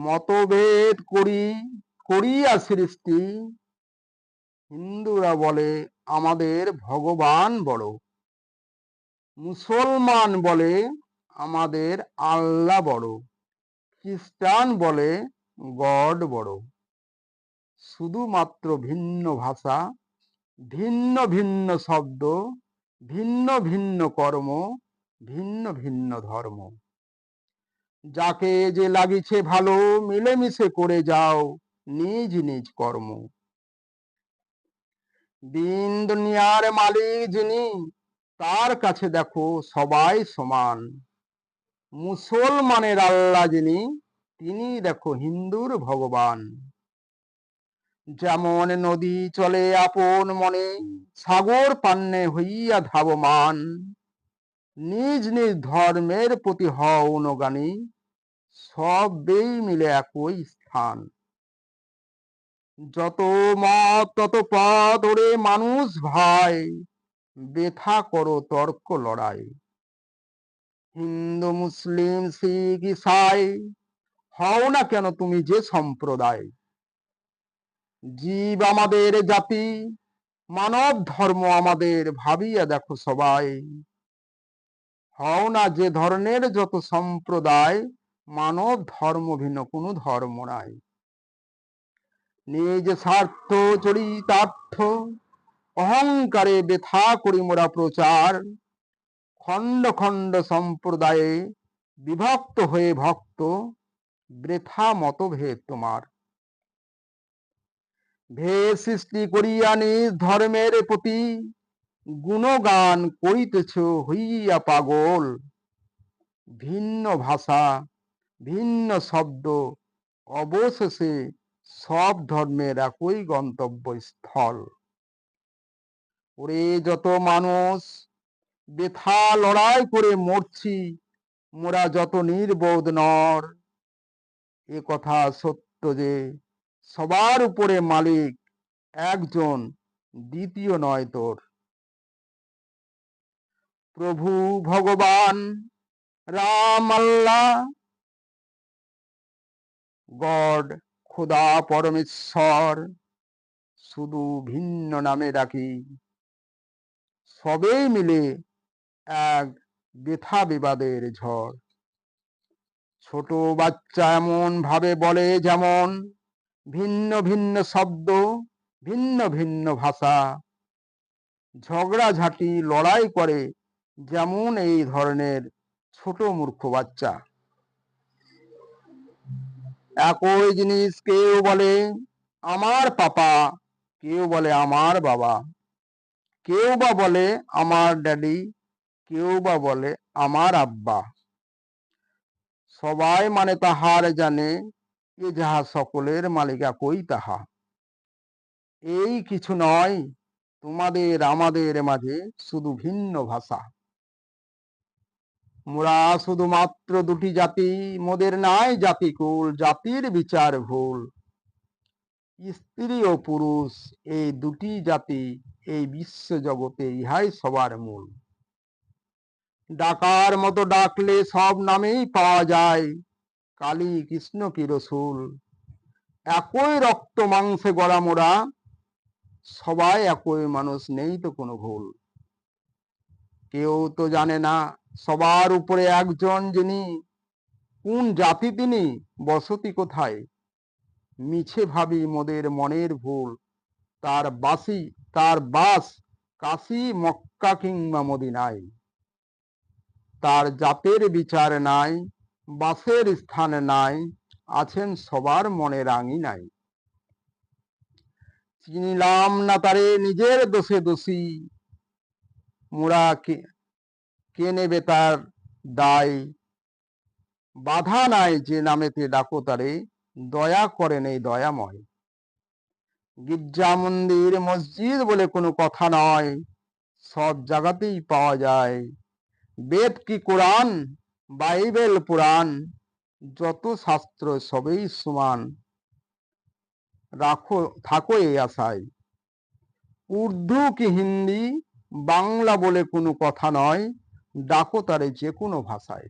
মতভেদ করিয়া সৃষ্টি, হিন্দুরা বলে আমাদের ভগবান বড়, মুসলমান বলে আমাদের আল্লাহ বড়, খ্রিস্টান বলে গড বড়। শুধুমাত্র ভিন্ন ভাষা, ভিন্ন ভিন্ন শব্দ, ভিন্ন ভিন্ন কর্ম, ভিন্ন ভিন্ন ধর্ম। যাকে যে লাগিছে ভালো, মিলেমিশে করে যাও নিজ নিজ কর্ম। দিন দুনিয়ার মালিক যিনি, তার কাছে দেখো সবাই সমান। মুসলমানের আল্লাহ যিনি, তিনি দেখো হিন্দুর ভগবান। যেমন নদী চলে আপন মনে, সাগর পান্নে হইয়া ধাবমান। নিজ নিজ ধর্মের প্রতি হও অনুগামী, সবেই মিলে একই স্থান। যত মত তত পথ ওরে মানুষ ভাই, বেথা করো তর্ক লড়াই। হিন্দু মুসলিম শিখ ইসাই, হও না কেন তুমি যে সম্প্রদায়। জীব আমাদের জাতি, মানব ধর্ম আমাদের, ভাবিয়া দেখো সবাই। হও না যে ধরনের যত সম্প্রদায়, মানব ধর্ম ভিন্ন কোনো ধর্ম নাই। নিজ স্বার্থ চরিতার্থ, অহংকারে বেথা করি মোরা প্রচার। খণ্ড খণ্ড সম্প্রদায়ে বিভক্ত হয়ে ভক্ত, বৃথা মতভেদ তোমার। ভেদ সৃষ্টি করিয়া নিজ ধর্মের প্রতি, গুণগান করিতেছ হইয়া পাগল। ভিন্ন ভাষা, ভিন্ন শব্দ, অবশেষে সব ধর্মের একই গন্তব্যস্থল। ওরে যত মানুষ বেথা লড়াই করে মরছি, মোরা যত নির্বোধ নর। এ কথা সত্য যে সবার উপরে মালিক একজন, দ্বিতীয় নয় তোর। প্রভু ভগবান রাম আল্লাহ, গড খোদা পরমেশ্বর, শুধু ভিন্ন নামে ডাকি। সবেই মিলে এক বেথা বিবাদের ঝড়। ছোট বাচ্চা এমন ভাবে বলে যেমন, ভিন্ন ভিন্ন শব্দ, ভিন্ন ভিন্ন ভাষা। ঝগড়াঝাটি লড়াই করে যেমন এই ধরনের ছোট মূর্খ বাচ্চা। একই জিনিস কেউ বলে আমার পাপা, কেউ বলে আমার বাবা, কেউ বা বলে আমার ড্যাডি, কেউ বা বলে আমার আব্বা। সবাই মানে তাহার জানে, এ যাহা সকলের মালিক একই তাহা। এই কিছু নয় তোমাদের আমাদের মাঝে, শুধু ভিন্ন ভাষা। মোরা শুধুমাত্র দুটি জাতি, মোদের নাই জাতিকুল, জাতির বিচার ভুল। স্ত্রী ও পুরুষ এই দুটি জাতি, এই বিশ্ব জগতে ইহাই সবার মূল। ডাকার মতো ডাকলে সব নামেই পাওয়া যায়, কালী কৃষ্ণ কি রসুল। একই রক্ত মাংসে গড়া মোরা, সবাই একই মানুষ, নেই তো কোনো ভুল। কেউ তো জানে না সবার উপরে একজন যিনি, কোন জাতি তিনি, বসতি কোথায়। মিছে ভাবি মোদের মনের ভুল, তার বাস কাশী মক্কা কিংবা মদিনায়। তার জাতের বিচার নাই, বাসের স্থান নাই, আছেন সবার মনের আঙিনায়। চিনিলাম না তারে নিজের দোষে দোষী, মোরা কে নেবে তার দায়। বাধা নাই যে নামেতে ডাকো তারে, দয়া করেন এই দয়াময়। গির্জা মন্দির মসজিদ বলে কোনো কথা নয়, সব জায়গাতেই পাওয়া যায়। বেদ কি কোরআন, বাইবেল পুরাণ, যত শাস্ত্র সবেই সমান। থাকো এই আশায়। উর্দু কি হিন্দি, বাংলা বলে কোনো কথা নয়, ডাকো তারে যে কোনো ভাষায়।